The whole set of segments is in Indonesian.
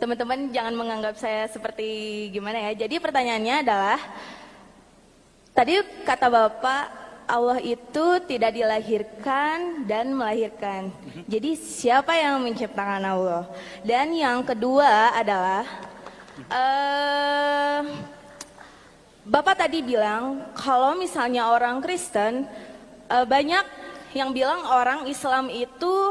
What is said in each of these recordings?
teman-teman jangan menganggap saya seperti gimana ya. Jadi pertanyaannya adalah, tadi kata Bapak, Allah itu tidak dilahirkan dan melahirkan. Jadi siapa yang menciptakan Allah? Dan yang kedua adalah, Bapak tadi bilang kalau misalnya orang Kristen, banyak yang bilang orang Islam itu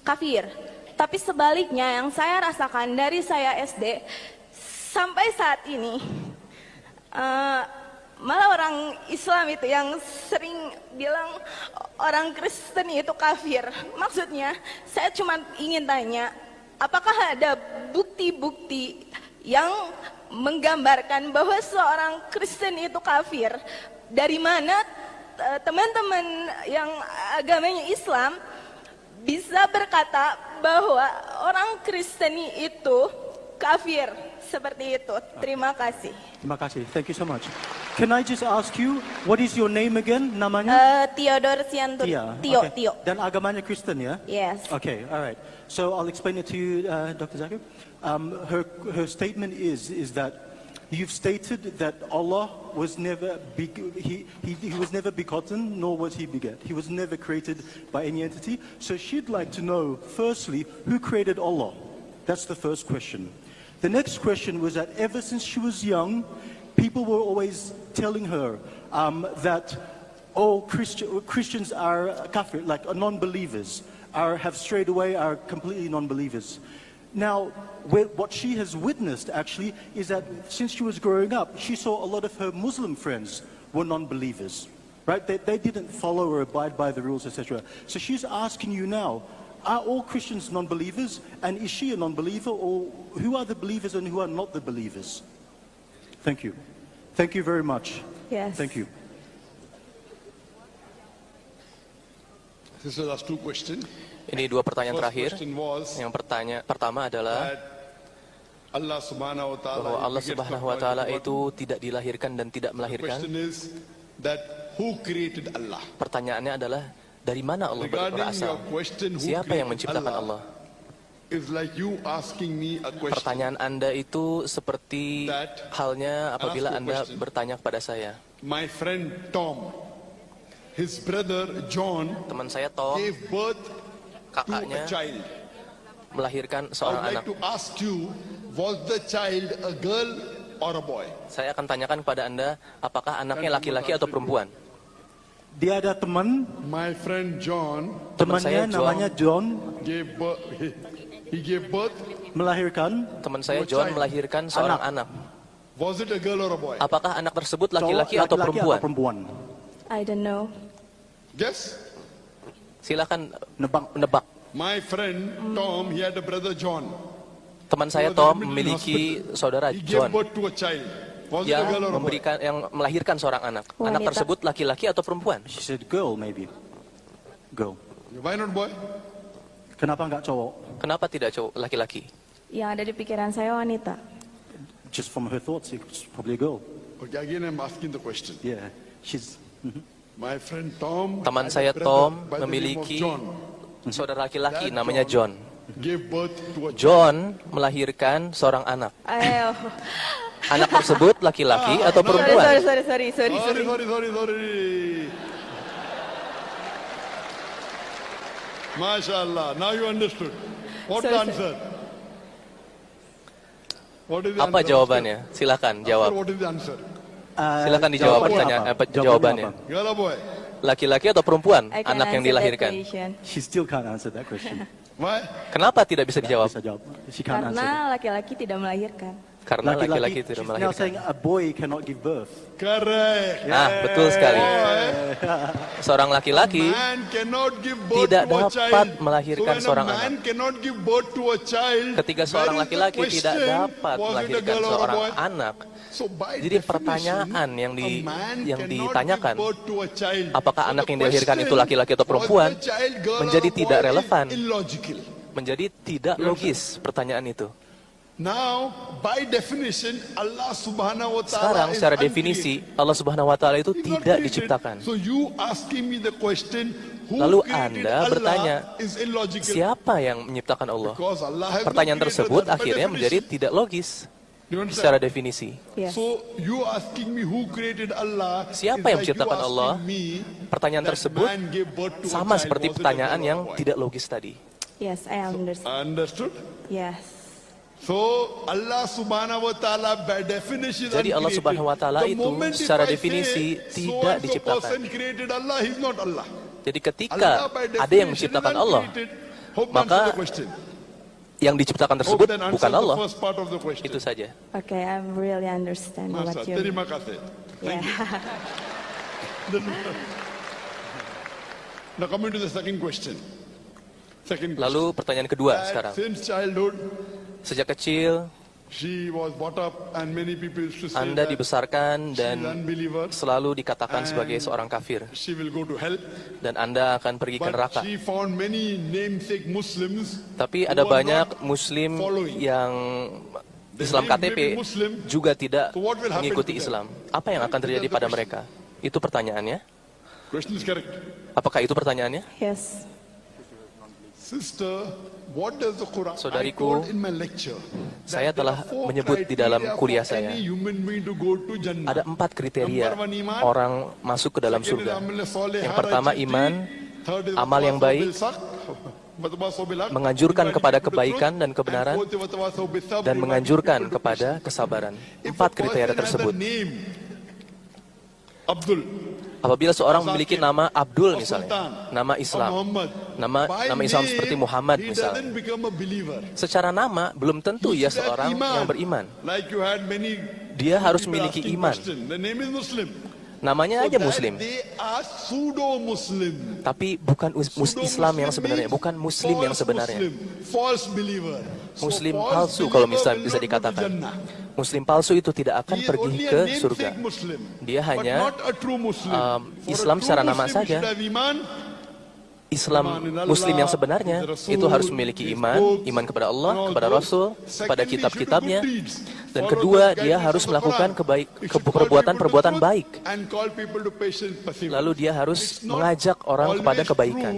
kafir. Tapi sebaliknya yang saya rasakan dari saya SD sampai saat ini, malah orang Islam itu yang sering bilang orang Kristen itu kafir. Maksudnya saya cuma ingin tanya, apakah ada bukti-bukti yang menggambarkan bahwa seorang Kristen itu kafir? Dari mana teman-teman yang agamanya Islam bisa berkata bahwa orang Kristen itu kafir seperti itu? Terima kasih. Terima kasih. Thank you so much. Can I just ask you, what is your name again? Namanya? Theodore Siantur. Tio, okay. Tio. Dan agamanya Kristen, ya? Yes. Okay, all right. So I'll explain it to you, Dr. Zakir. Her statement is that you've stated that Allah was never he was never begotten, nor was he beget. He was never created by any entity. So she'd like to know, firstly, who created Allah? That's the first question. The next question was that ever since she was young, people were always telling her that all Christians are kafir, like non-believers, have strayed away, are completely non-believers. Now, what she has witnessed actually is that since she was growing up, she saw a lot of her Muslim friends were non-believers, right? They didn't follow or abide by the rules, etc. So she's asking you now, are all Christians non-believers? And is she a non-believer? Or who are the believers and who are not the believers? Thank you. Thank you very much. Yes. Thank you. Sister, that's two questions. Ini dua pertanyaan terakhir. Question was Yang pertama adalah Allah Subhanahu wa Ta'ala, bahwa Allah Subhanahu wa Ta'ala itu tidak dilahirkan dan tidak the melahirkan. question is that who created Allah? Pertanyaannya adalah, dari mana Allah Regarding berasal? your question, who Siapa yang created menciptakan Allah? Is like you asking me a question. Pertanyaan Anda itu seperti That halnya apabila ask a Anda question. bertanya kepada saya. My friend Tom, his brother John Teman saya Tom, gave birth to a kakaknya child. melahirkan I seorang would anak. like to ask you, was the child a girl or a boy? Saya akan tanyakan kepada Anda, apakah anaknya laki-laki atau perempuan? Dia ada teman, My friend John Teman saya temannya namanya John, gave birth, he gave birth. melahirkan Teman saya John melahirkan seorang anak. Was it a girl or a boy? Apakah anak tersebut cowok, laki-laki atau perempuan? I don't know. Guess. Silakan Nebak. menebak. My friend Tom, he had a brother John. Teman saya He was Tom admitted in memiliki hospital. saudara He gave John birth to a child. Was it a yang girl or a boy? melahirkan seorang anak. Anak Wanita. tersebut laki-laki atau perempuan? She said girl maybe. Girl. Why not boy? Kenapa nggak cowok? Kenapa tidak cowok laki-laki? Yang ada di pikiran saya wanita. Just from her thoughts, it's probably a girl. Okay, again I'm asking the question. Yeah. She's... My friend Tom, Teman had saya a brother Tom by the name of memiliki John. saudara laki-laki That namanya John. Gave birth to a child. John melahirkan seorang anak. Ayo. Anak tersebut laki-laki atau perempuan? Sorry. Sorry. MashaAllah, now you understood. What's the Sorry. answer? What is the Apa answer? jawabannya? Silakan After, jawab. what is the answer? Silakan dijawab Jawabannya pertanyaan apa? jawabannya. Girl or boy? Laki-laki atau perempuan I can anak yang answer that dilahirkan? question. She still can't answer that question. Why? Kenapa tidak bisa Nggak dijawab? bisa jawab. She can't answer. Karena laki-laki tidak melahirkan. Karena laki-laki She's tidak now melahirkan. saying a boy cannot give birth. Correct. Nah, betul sekali. Boy, Seorang laki-laki man cannot give birth tidak to a dapat child. melahirkan So seorang when a man anak. cannot give birth to a child, ketika seorang where is the laki-laki tidak question? dapat Was it a melahirkan girl or a seorang boy? anak, So by jadi definition, pertanyaan yang a man yang cannot ditanyakan, give birth to a child. apakah So anak the yang dilahirkan question, itu laki-laki atau was perempuan, the child girl or menjadi a boy tidak is relevan. illogical. menjadi tidak logis pertanyaan itu. Now, by definition, Allah Subhanahu wa Ta'ala Sekarang secara is definisi uncreated. Allah Subhanahu wa taala itu He's not tidak created. diciptakan. So you asking me the question, who Lalu created Anda bertanya, Allah is illogical. siapa yang menciptakan Allah? Because Allah has Pertanyaan not created tersebut that by akhirnya menjadi definition. tidak logis Do you understand? secara definisi. Yes. So you asking me who created Allah? Siapa is yang like menciptakan you Allah? asking me Pertanyaan that tersebut man gave birth to a sama child. seperti Was it a pertanyaan girl or yang a boy? tidak logis tadi. Yes, I understand. Understood? Yes. So Allah Subhanahu wa Taala by definition is Jadi Allah uncreated. Subhanahu wa Taala The itu moment if secara I definisi say, tidak so and so diciptakan. person created Allah, he's not Allah. Jadi ketika Allah by ada yang definition menciptakan is Allah, uncreated. Hope that maka answers the question. yang diciptakan Hope tersebut that answers bukan the Allah. first part of the question. Itu saja. Okay, I really understand Masa, what you. terima kasih. Yeah. Now coming to the second question. Second question. Lalu pertanyaan kedua That sekarang. since childhood, Sejak kecil she was brought up and many people used to say Anda that dibesarkan she's dan unbeliever, selalu dikatakan sebagai seorang kafir. she will go to hell. Dan Anda akan pergi ke But neraka. she found many namesake Muslims Tapi who ada were banyak not Muslim following. yang Islam They may KTP be Muslim, juga tidak so what will happen mengikuti to them? Islam. Apa yang akan terjadi pada mereka? Itu pertanyaannya. Question is correct. Apakah itu pertanyaannya? Yes. Sister, what does the Quran? Saudariku, I told in my lecture saya that telah there are 4 menyebut di dalam criteria kuliah for saya. any human being to go to Jannah. Ada 4 kriteria Number 1, iman. orang masuk ke dalam Second is surga. amal soleh, Yang hara pertama jiti. iman, Third is amal yang watawasau baik, bil haq, watawasau bil haq, menganjurkan inviting kepada people to kebaikan truth, dan kebenaran, and fourth, watawasau bis sabr, dan inviting menganjurkan people to kepada patience. kesabaran. If 4 a kriteria person has a tersebut. name, Abdul, Apabila seorang Zakir, memiliki nama Abdul or misalnya, Sultan, nama or Islam, Muhammad, by nama Islam name, seperti Muhammad he misalnya. doesn't become a believer. Secara nama belum tentu You ia should have seorang iman. yang beriman. Like you had many Dia harus people memiliki asking iman. question. The name is Muslim. Namanya So aja that Muslim, They are pseudo-Muslim. tapi bukan Islam yang sebenarnya, means bukan Muslim yang false sebenarnya. Muslim, false believer. So Muslim false palsu kalau believer bisa will not go to dikatakan. Jannah. Muslim palsu itu tidak akan He is pergi only a ke namesake surga. Muslim, Dia but hanya not a true Muslim. For a Islam true secara nama Muslim, saja. he should have iman. Islam Muslim yang sebenarnya itu harus memiliki iman kepada Allah, kepada Rasul, kepada kitab-kitabnya. Dan kedua, dia harus melakukan perbuatan baik. Lalu dia harus mengajak orang kepada kebaikan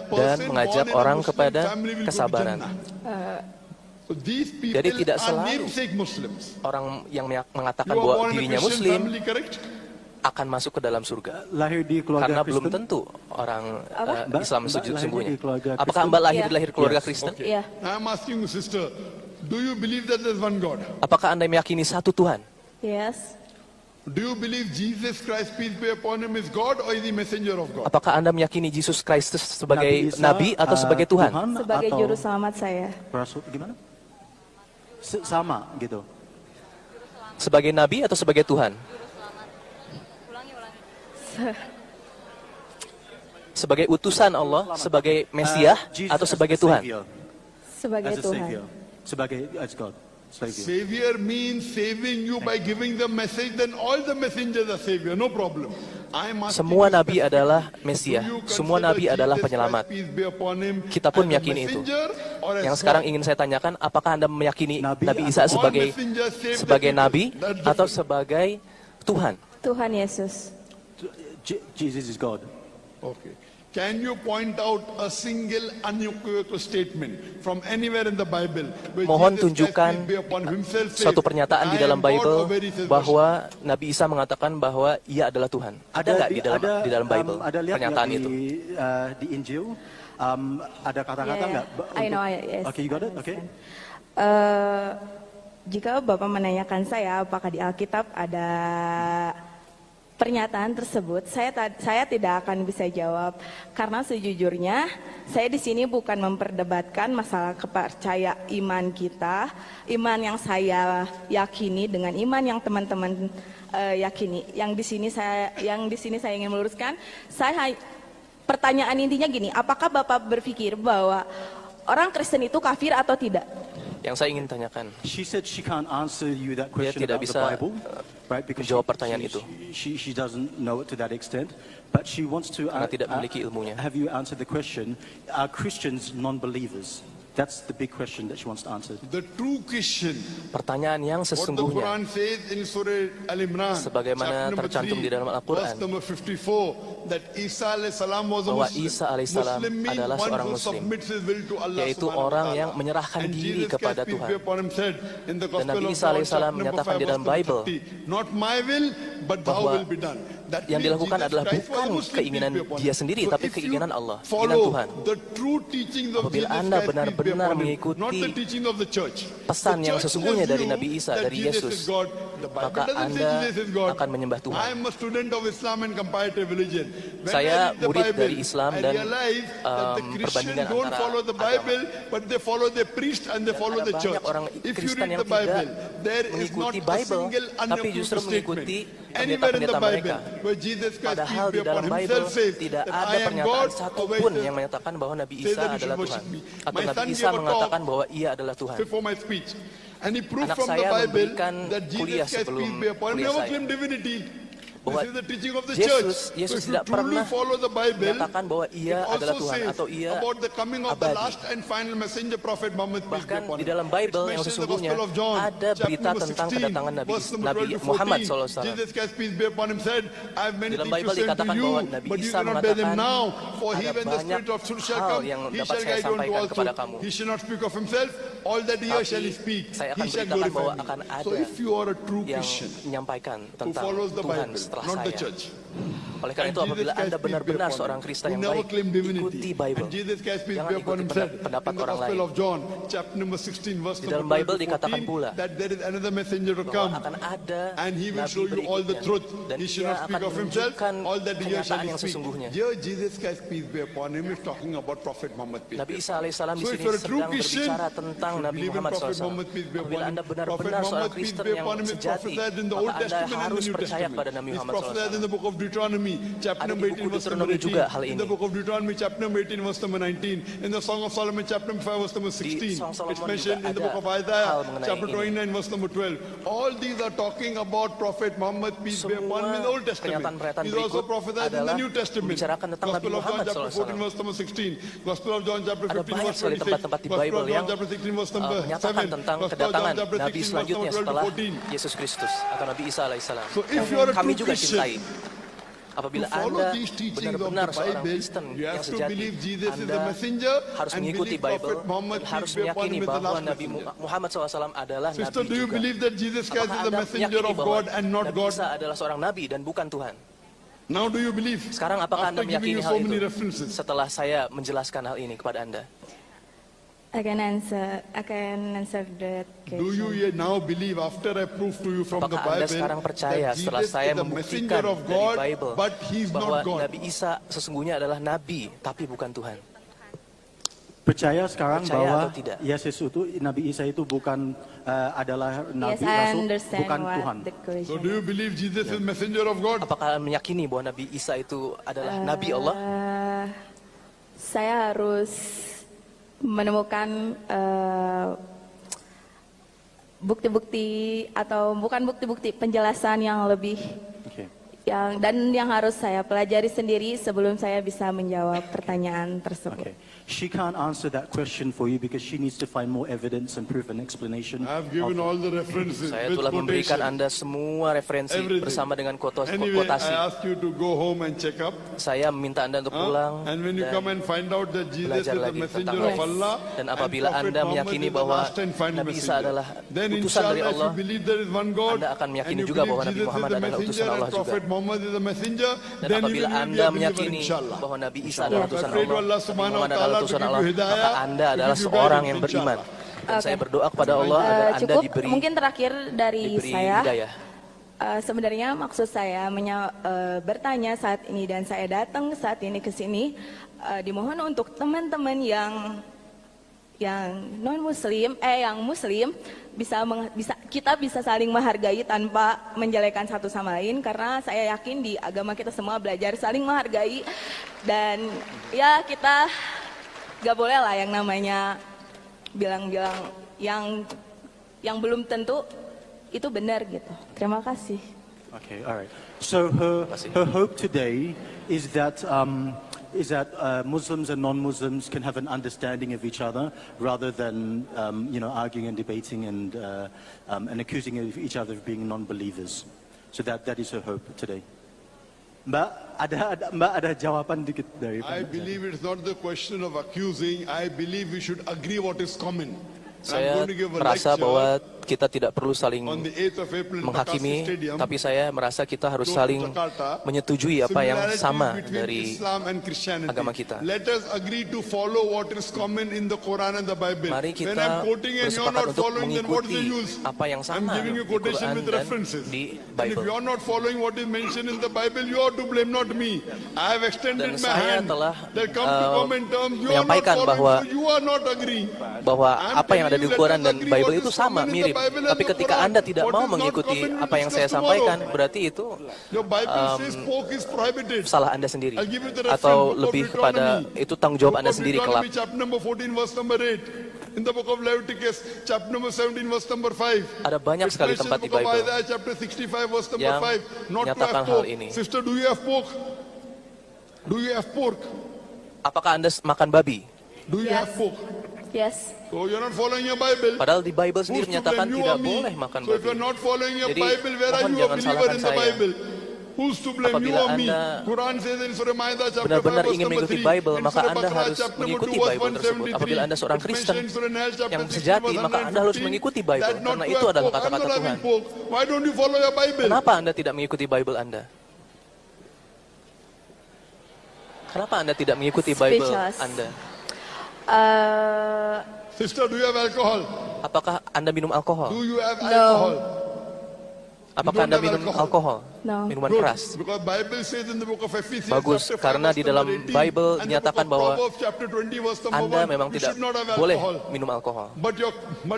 dan mengajak orang kepada kesabaran. Jadi tidak selalu orang yang mengatakan bahwa dirinya Muslim akan masuk ke dalam surga. Lahir di keluarga Karena belum Kristen? tentu orang Mbak, Islam Mbak lahir sesungguhnya. di keluarga Apakah Kristen? Mbak lahir Iya. di lahir keluarga Yes. Kristen? Iya. I'm asking you, sister, do you believe that there's one God? Apakah Anda meyakini satu Tuhan? Yes. Do you believe Jesus Christ, peace be upon him, is God or is he messenger of God? Apakah Anda meyakini Yesus Kristus sebagai Isa, nabi atau sebagai Tuhan? Sebagai atau juru selamat saya. Rasul, gimana? Sama gitu. Sebagai nabi atau sebagai Tuhan? Sebagai utusan Allah, sebagai Mesias Jesus atau as sebagai a Tuhan? savior, Sebagai as a Tuhan. savior, sebagai as God, savior. Savior means saving you by giving the message, then all the messengers are savior, no problem. I'm asking Semua you nabi specifically, adalah Mesias, do you semua consider nabi adalah Jesus penyelamat. Christ, peace be upon him, Kita pun as a meyakini itu. messenger or as Yang God? sekarang ingin saya tanyakan, apakah Anda meyakini Nabi Nabi Isa atau- sebagai All messengers save the sebagai people. nabi That's atau different. sebagai Tuhan? Tuhan Yesus. Jesus is God. Okay. Can you point out a single unequivocal statement from anywhere in the Bible where Mohon Jesus Christ, tunjukkan peace be upon himself, says, suatu pernyataan di "I dalam am God," Bible or where he says, bahwa Nabi Isa mengatakan bahwa ia adalah Tuhan. Ada nggak di dalam Bible ada lihat pernyataan nggak itu? di Injil ada kata-kata Yeah, nggak? I know, yes. Okay, you got it. Okay. Jika Bapak menanyakan saya apakah di Alkitab ada pernyataan tersebut, saya tidak akan bisa jawab karena sejujurnya saya di sini bukan memperdebatkan masalah kepercayaan iman kita, iman yang saya yakini dengan iman yang teman-teman yakini. Yang di sini saya ingin meluruskan, pertanyaan intinya gini, apakah Bapak berpikir bahwa orang Kristen itu kafir atau tidak? Yang saya ingin tanyakan, She said she can't answer you that dia question tidak about bisa the Bible, right? Because menjawab pertanyaan itu. She doesn't know it to that extent, but she wants to. Karena tidak memiliki ilmunya. Have you answered the question? Are Christians non-believers? That's the big question that she wants to answer. The true Christian, Pertanyaan yang what the sesungguhnya, Quran says in Surah Al-Imran, sebagaimana chapter number tercantum 3, di dalam Al-Quran, verse number 54, that Isa alayhi salam was a bahwa Muslim. Isa alaihissalam Muslim means adalah one seorang who Muslim, submits his will to Allah yaitu subhanahu wa orang ta'ala. yang menyerahkan And diri Jesus kepada Christ, peace Tuhan. be upon him, said in the Dan Gospel Nabi of Isa John, alaihissalam chapter number menyatakan 5, di dalam verse number Bible 30, not my will, but thou bahwa will be done. That yang means dilakukan Jesus adalah Christ was a bukan Muslim, keinginan peace be upon dia him. sendiri, So tapi if you keinginan Allah, keinginan follow Tuhan. the true teachings of Apabila Jesus Anda Christ, peace be benar-benar upon him, mengikuti not the teaching of the church. pesan The yang church sesungguhnya dari assume Nabi Isa, that dari Jesus Yesus, is God. The Bible maka doesn't say Anda Jesus is God. akan menyembah Tuhan. I am a student of Islam and comparative religion. When Saya I read the murid Bible, dari Islam I dan, realize that the Christians perbandingan don't antara follow the agama. Bible, but they follow the priest and they follow ada the church. banyak orang If you Kristen read yang the Bible, tidak there is not mengikuti a Bible, single tapi justru unequivocal statement mengikuti anywhere in the pendeta-pendeta Bible mereka. where Jesus Christ, Padahal peace be di dalam upon Bible himself, says tidak that ada I am pernyataan God, satupun obey yang menyatakan bahwa Nabi Say Isa that you adalah should Tuhan. worship me. Atau My Nabi son Isa gave a mengatakan talk bahwa ia adalah Tuhan. before my speech. And he proved Anak from the saya Bible memberikan that kuliah Jesus Christ, sebelum peace be upon him, kuliah never saya. claimed divinity. Bahwa This is the teaching of the Yesus church. So Yesus if you tidak truly pernah follow the Bible, menyatakan bahwa ia it adalah also Tuhan says atau ia about the coming of the abadi. last and final messenger prophet Muhammad, peace be Bahkan upon di him. dalam Bible It's yang mentioned in the sesungguhnya Gospel of John, ada chapter berita number tentang 16, kedatangan verse number Nabi 12 to Muhammad 14. SAW. Jesus Christ, peace be upon him, said, I have many Dalam things to Bible say to dikatakan you, bahwa Nabi but you Isa cannot bear them mengatakan, now. For he, ada when the banyak Spirit of truth shall hal come, yang he dapat shall saya guide you into sampaikan all kepada truth. kamu. He shall not speak of himself, all that he hears Tapi shall he speak. saya akan He shall beritakan bahwa glorify akan me. ada So if you are a true yang Christian menyampaikan who tentang follows the Tuhan Bible, setelah not the saya. church, Oleh karena and itu apabila Jesus Christ, Anda peace be benar-benar upon seorang him, Kristen who yang never baik, claimed divinity, ikuti Bible. and Jesus Christ, peace Jangan be upon ikuti him, said pendapat in the orang Gospel lain. of John, chapter number 16, verse Di number dalam 12 Bible to dikatakan 14, pula that there is another messenger to bahwa come, akan ada and he will nabi show you all the berikutnya, truth. dan He shall ia not akan speak of himself, menunjukkan all that he hears shall kenyataan he yang speak. sesungguhnya. Here, Jesus Christ, peace be upon him, is talking about Prophet Muhammad, peace Nabi be Isa alaihissalam di So if sini you're a true sedang Christian, berbicara tentang you Nabi believe in Muhammad Prophet SAW. Muhammad, peace be upon Apabila him. Anda Prophet benar-benar seorang Muhammad, peace Kristen be yang upon him, is sejati, prophesied in the Old maka Anda Testament and the harus New percaya Testament. kepada Nabi It's Muhammad prophesied in SAW. the book of Deuteronomy, chapter Ada di number buku 18, verse number Deuteronomy juga 18. hal In ini. the book of Deuteronomy, chapter number 18, verse number 19. In the Song of Solomon, chapter number 5, verse number 16. Song Solomon It's mentioned juga in the ada book of hal Isaiah, mengenai chapter ini. 29, verse number 12. All these are talking about Prophet Muhammad, peace be upon him, in the Old Testament. pernyataan-pernyataan He's also berikut prophesied in the adalah New Testament. membicarakan tentang Nabi Gospel of John, Muhammad chapter 14, SAW. verse number 16. Gospel of John, chapter Ada 15, banyak verse sekali 26. tempat-tempat di Gospel Bible of John, yang chapter 16, verse number menyatakan 7. tentang Gospel of John, kedatangan chapter Nabi 16, verse selanjutnya number 12 to setelah 14. Yesus Kristus atau Nabi Isa alaihissalam. So if you are a Kami true juga Christian, cintai. Apabila to follow Anda these teachings of benar-benar the seorang Bible, Kristen you yang have to sejati, believe Jesus is the Anda messenger harus and mengikuti believe Bible, Prophet Muhammad, dan harus peace be upon meyakini him, is the bahwa last Nabi messenger. Muhammad SAW adalah Sister, Nabi do you juga. believe that Jesus Christ Apakah is the Anda messenger meyakini of bahwa God and not Nabi God? Isa adalah seorang Nabi dan bukan Tuhan? Now do you believe? Sekarang apakah Anda After giving meyakini you hal so many itu references. setelah saya menjelaskan hal ini kepada Anda? I can answer that Do you question. now believe after I prove to you from the Apakah Anda Bible sekarang percaya that setelah Jesus saya is the messenger membuktikan of dari God Bible but he's bahwa not God? Nabi Isa sesungguhnya adalah Nabi tapi bukan Tuhan? Percaya sekarang Percaya bahwa atau tidak? Yesus itu, Nabi Isa itu bukan adalah Nabi Yes, I Rasul, understand bukan what Tuhan. the So question do you believe Jesus is messenger of God? Apakah meyakini bahwa Nabi Isa itu adalah Nabi Allah? Saya harus menemukan bukti-bukti atau bukan bukti-bukti, penjelasan yang lebih Okay. yang harus saya pelajari sendiri sebelum saya bisa menjawab pertanyaan tersebut. Okay. She can't answer that question for you because she needs to find more evidence and proof and explanation. I've given all the references Saya with telah memberikan quotation. Anda semua referensi Everything. bersama dengan Anyway, kuotasi. I ask you to go home and check up. Saya meminta Anda untuk pulang And when you dan come and find out that Jesus belajar is the lagi messenger tentang of Yes. Allah dan and apabila Prophet Anda Muhammad meyakini is the bahwa last and final Nabi Isa messenger, adalah then utusan dari inshallah if Allah, you believe there is one God Anda akan meyakini and you juga believe bahwa Nabi Jesus is Muhammad the adalah utusan messenger Allah and juga. Prophet Muhammad is the messenger, Dan then you apabila will be Anda a believer meyakini inshallah. bahwa Nabi Isa Inshallah. adalah I utusan pray to Allah, Allah Nabi subhanahu Muhammad wa adalah ta'ala to utusan give Allah, you hidayah, maka Anda to adalah give you seorang guidance, yang beriman. inshallah. Dan Oke. saya berdoa kepada Allah agar Anda Cukup diberi mungkin terakhir dari saya. hidayah. Sebenarnya maksud saya bertanya saat ini dan saya datang saat ini ke sini dimohon untuk teman-teman yang non muslim yang muslim kita bisa saling menghargai tanpa menjelekan satu sama lain, karena saya yakin di agama kita semua belajar saling menghargai, dan ya kita gak boleh lah yang namanya bilang-bilang yang belum tentu itu benar gitu. Terima kasih. Okay, all right. So her hope today is that Muslims and non-Muslims can have an understanding of each other rather than arguing and debating and accusing each other of being non-believers. So that is her hope today. Mbak ada jawaban dikit dari I believe it's not the question of accusing. I believe we should agree what is common. Saya merasa bahwa kita tidak perlu saling on the 8th of April in menghakimi, Takasi Stadium, tapi saya merasa kita harus saling Jakarta, menyetujui apa yang similarities sama between dari Islam and Christianity. agama kita. Let us agree to follow what is common in the Quran and the Bible. Mari When kita I'm quoting and you're bersepakat not untuk following, then what is the mengikuti use? apa yang I'm sama giving you di quotation Quran with dan references. di And if Bible. you're not following what is mentioned in the Bible, you are to blame, not me. I have extended Dan my saya hand. telah There come to common terms. You are not menyampaikan following, bahwa so you are not agreeing. bahwa I'm apa yang ada telling di you, Quran let dan us agree Bible what itu is sama, common in the mirip. Bible and Tapi the ketika Quran. Anda tidak What mau is not mengikuti common, we'll apa yang saya discuss tomorrow. sampaikan, berarti itu Your Bible says pork is prohibited. salah Anda sendiri. I'll give you the reference, Atau Book of lebih kepada Deuteronomy. itu tanggung jawab Anda Book of sendiri kelak. Deuteronomy, chapter number 14, verse number 8. In the book of Leviticus, chapter number 17, verse number 5. Ada banyak sekali It mentions tempat di book of Bible Isaiah, chapter 65, verse number yang 5. Not to menyatakan have hal pork. ini. Sister, do you have pork? Do you have pork? Apakah Anda makan babi? Do you Yes. have pork? Yes. So you're not following your Bible. Padahal di Bible Who's sendiri to menyatakan blame, you tidak or me? boleh makan So if babi. you're not following your Jadi, Bible, where are mohon you a jangan believer salahkan in the saya. Bible? Who's to blame, you Apabila or me? Anda Quran says in Surah Ma'idah chapter 5 benar-benar verse ingin number mengikuti 3. Bible, In maka Surah Anda Baqarah harus chapter number mengikuti 2 verse Bible tersebut. 173. Apabila Anda seorang It's Kristen mentioned in Surah An-Nahl chapter yang 60 sejati, verse maka Anda harus 115, mengikuti Bible, that not karena to itu have adalah pork. I'm kata-kata not having Tuhan. pork. Why don't you follow your Bible? Kenapa Anda tidak mengikuti Bible Anda? Kenapa Anda tidak mengikuti Bible Speechless. Anda? Sister, do you have alcohol? Apakah Anda minum alkohol? Do you have No. alcohol? Apakah don't Anda have minum alcohol? alkohol? No. Minuman Good, keras? because Bible says in the book of Ephesians Bagus, chapter 5 karena verse di dalam number 18, Bible and the dinyatakan book of bahwa Proverbs chapter 20 verse number Anda 1, memang you tidak should not have boleh alcohol. minum alkohol. But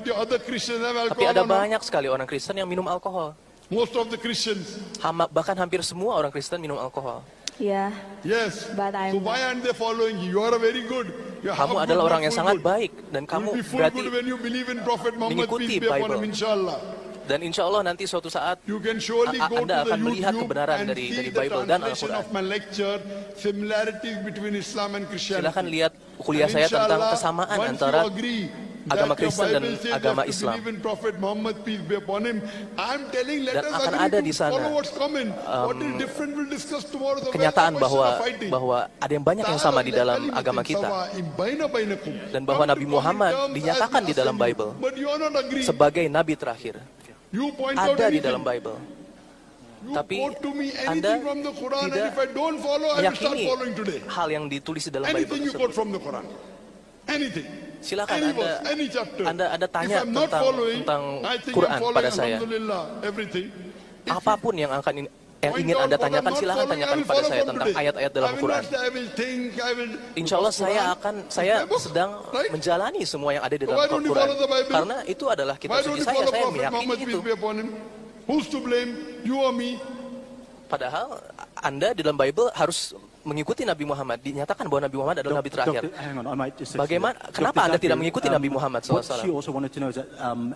your other Christians have Tapi alcohol ada or not? banyak sekali orang Kristen yang minum alkohol. Most of the Christians. Bahkan hampir semua orang Kristen minum alkohol. Yeah. Yes. But I'm So why aren't they following you? You are a very good. You have Kamu good, adalah not orang yang full sangat good. baik dan You kamu will be full berarti good when you believe in Prophet Muhammad, mengikuti peace be upon Bible. him, inshallah. dan insya Allah nanti suatu saat You can surely go Anda to the akan melihat YouTube kebenaran and dari see the Bible dan translation Al-Quran. of my lecture, similarities between Islam and Christianity. Silakan lihat kuliah And saya tentang inshallah, kesamaan once antara you agree agama that your Kristen dan Bible says agama that to Islam. believe in Prophet Muhammad, peace be upon him, I'm telling, let Dan us akan agree ada to di sana, follow what's common. What is different we'll discuss tomorrow. So Kenyataan where's the question of fighting? bahwa ada yang banyak yang sama di dalam agama kita. Dan bahwa Nabi Muhammad dinyatakan di dalam Bible sebagai Nabi terakhir. Ada di dalam Bible. Tapi Anda tidak meyakini hal yang ditulis di dalam Bible tersebut. Silakan Anda tanya tentang Quran pada saya. Apapun yang ingin Anda tanyakan, silakan tanyakan pada saya tentang ayat-ayat dalam Quran. Insya Allah saya sedang menjalani semua yang ada di dalam Quran. Karena itu adalah kitab suci saya meyakini itu. Padahal Anda di dalam Bible harus mengikuti Nabi Muhammad. Dinyatakan bahwa Nabi Muhammad adalah Nabi terakhir. Hang on, I might just Bagaimana? Kenapa Anda tidak mengikuti Nabi Muhammad What SAW? she also wanted to know is that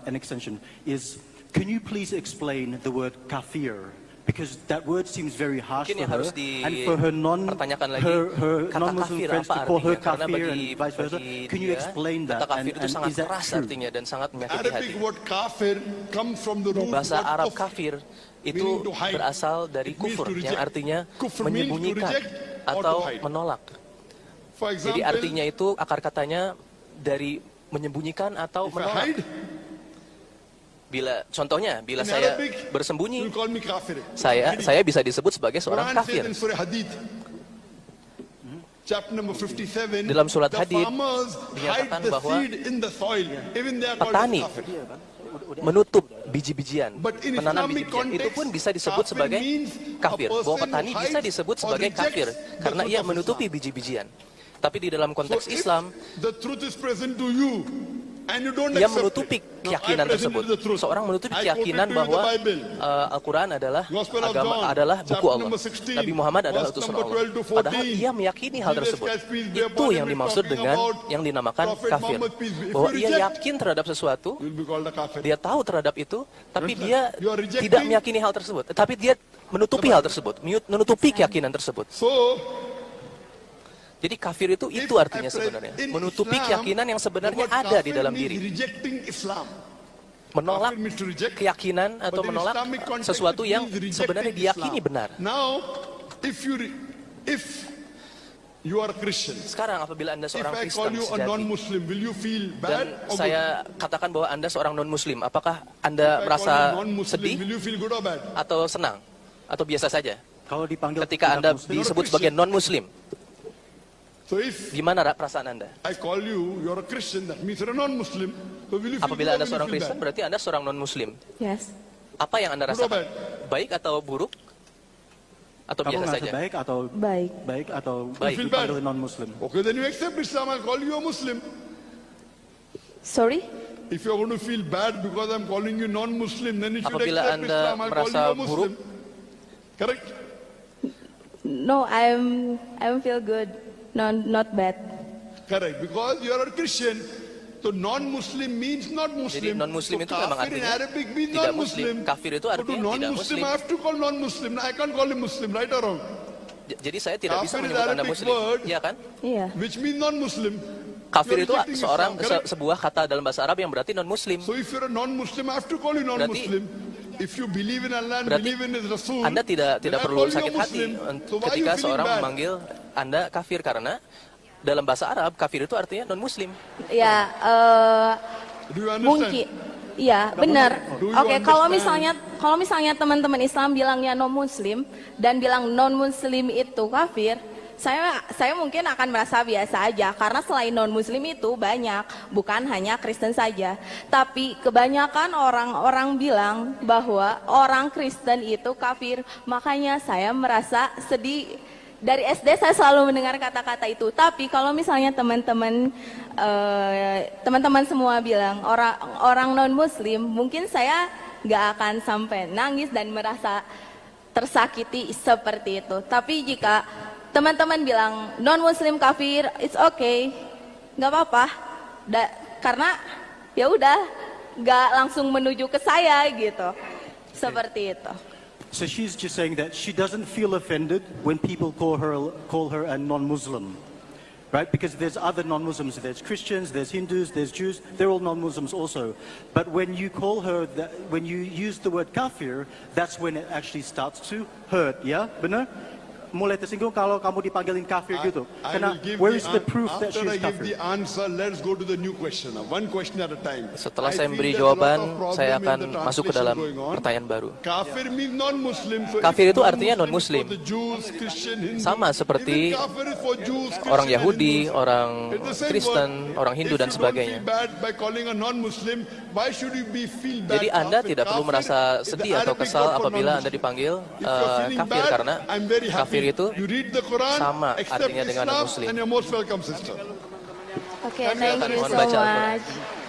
an extension is, can you please explain the word kafir? Because that word seems very harsh Mungkin yang for her, harus and for her dipertanyakan lagi, her kata non-Muslim kafir friends apa to call her artinya? Karena kafir and bagi vice versa. Can you dia, explain that? kata kafir itu sangat is that keras true? artinya dan sangat menyakiti hati. Arabic word kafir comes from the root Bahasa word Arab kufr, kafir itu meaning to hide. berasal dari It means kufur to yang reject. artinya Kufr means to menyembunyikan reject or to atau hide. menolak. For Jadi example, artinya itu akar katanya dari menyembunyikan atau if I menolak. hide, Bila in saya Arabic, bersembunyi, you call me kafir. saya bisa disebut sebagai seorang Quran kafir. says in Surah Hadid, chapter number 57, Dalam surat the Hadid, farmers hide dinyatakan the bahwa seed in the soil, even they are called petani as kafir. menutup biji-bijian, But in menanam Islamic biji-bijian, itu context, pun bisa disebut kafir sebagai means kafir. a person Bahwa who petani bisa hides disebut or sebagai rejects kafir the karena truth ia of menutupi Islam. biji-bijian. Tapi di dalam So konteks if Islam, the truth is present to you, and you don't ia accept menutupi it. Now, keyakinan I presented tersebut. the truth. Seorang menutupi I quoted keyakinan to you bahwa the Bible. Al-Quran adalah Gospel of agama, John, adalah buku chapter Allah. number 16, Nabi Muhammad adalah verse utusan number Allah. 12 to 14. Padahal ia meyakini hal Jesus tersebut. Christ, peace be Itu upon yang him, dimaksud talking dengan about yang dinamakan Prophet kafir. Muhammad, peace be- if Bahwa you ia reject, yakin terhadap sesuatu, you'll be called a kafir. dia tahu terhadap itu, tapi Understand? dia You are rejecting- tidak meyakini hal tersebut. Tapi dia menutupi hal tersebut, menutupi keyakinan tersebut. So, Jadi kafir itu artinya sebenarnya. Menutupi keyakinan yang sebenarnya ada di dalam diri. Rejecting Islam. Menolak Kafir means to reject, keyakinan atau but in menolak Islamic context sesuatu it yang means sebenarnya rejecting diyakini Islam. benar. Now, if you are Christian, Sekarang apabila Anda if seorang I call Kristen you a sejati non-Muslim, will you feel dan bad or good? saya katakan bahwa Anda seorang non-muslim, apakah Anda If I call merasa you non-Muslim, sedih will you feel good or bad? atau senang atau biasa saja? Kalau dipanggil Ketika tidak Anda Muslim, disebut sebagai non-muslim, So if gimana perasaan Anda? I call you, you're a Christian, that means you're a non-Muslim. So will you feel Apabila good or Anda will seorang you feel Kristen, bad? berarti Anda seorang non-muslim. Yes. Apa yang Anda Good or rasakan? bad? Baik atau buruk? Atau kamu biasa ngerasa saja? baik atau Baik. baik atau Baik. dipanggil non-Muslim? Okay, then you accept Islam, I'll call you a Muslim. Sorry? If you're going to feel bad because I'm calling you non-Muslim, then you should Apabila accept Anda Islam, I'll call merasa you a Muslim. buruk, Correct? No, I'm feel good. Not bad. Correct. Because you're a Christian. So non-Muslim means not Muslim. Jadi non-Muslim so itu memang kafir in artinya Arabic means tidak non-Muslim. Muslim. Kafir itu So to artinya tidak non-Muslim, Muslim. I have to call non-Muslim. I can't call him Muslim, right or wrong? Jadi saya tidak bisa Kafir is menyebut Anda Arabic muslim, word. ya kan? Iya. Which means non-Muslim. Kafir You're itu rejecting seorang Islam, correct? sebuah kata dalam bahasa Arab yang berarti non-muslim. So if you're a non-Muslim, I have to call you non-Muslim. If you believe in Allah and Berarti believe in His Rasul, Anda tidak then I perlu call you a sakit hati Muslim. So why are you ketika feeling seorang bad? memanggil Anda kafir, karena dalam bahasa Arab kafir itu artinya non-muslim. Ya, Do you understand? mungkin. Iya, benar. Do you Oke, kalau understand? misalnya teman-teman Islam bilangnya non muslim dan bilang non muslim itu kafir, saya mungkin akan merasa biasa aja karena selain non muslim itu banyak, bukan hanya Kristen saja. Tapi kebanyakan orang-orang bilang bahwa orang Kristen itu kafir, makanya saya merasa sedih. Dari SD saya selalu mendengar kata-kata itu. Tapi kalau misalnya teman-teman semua bilang orang non Muslim, mungkin saya nggak akan sampai nangis dan merasa tersakiti seperti itu. Tapi jika teman-teman bilang non Muslim kafir, it's okay, nggak apa-apa. Karena ya udah nggak langsung menuju ke saya gitu. Seperti itu. So she's just saying that she doesn't feel offended when people call her a non-Muslim, right? Because there's other non-Muslims. There's Christians, there's Hindus, there's Jews. They're all non-Muslims also. But when you call her, when you use the word kafir, that's when it actually starts to hurt. Yeah, benar? Mulai tersinggung kalau kamu dipanggilin kafir gitu. I Karena will give where is the proof that after she I is give the kafir? answer, let's go to the new question. One question at a time. Setelah I saya feel memberi there's a lot jawaban, of problem saya in akan the masuk ke translation dalam going on. pertanyaan baru. Kafir means non-Muslim. So Kafir if itu artinya non-Muslim non-Muslim. for the Jews, Christian, Hindu, Sama seperti even kafir is for Jews, orang Christian, Yahudi, Hindus. orang It's the same Kristen, word. orang Hindu If dan you sebagainya. don't feel bad by calling a non-Muslim, why should you feel bad? Jadi Anda Kafir? tidak perlu Kafir merasa is the sedih atau Arabic kesal word for apabila Anda non-Muslim. dipanggil If you're feeling kafir, bad, karena I'm very happy. kafir itu You read the Quran, sama accept artinya dengan Islam, non-Muslim. and you're most welcome, sister. Oke, thank you Mohon so baca Al-Quran. much.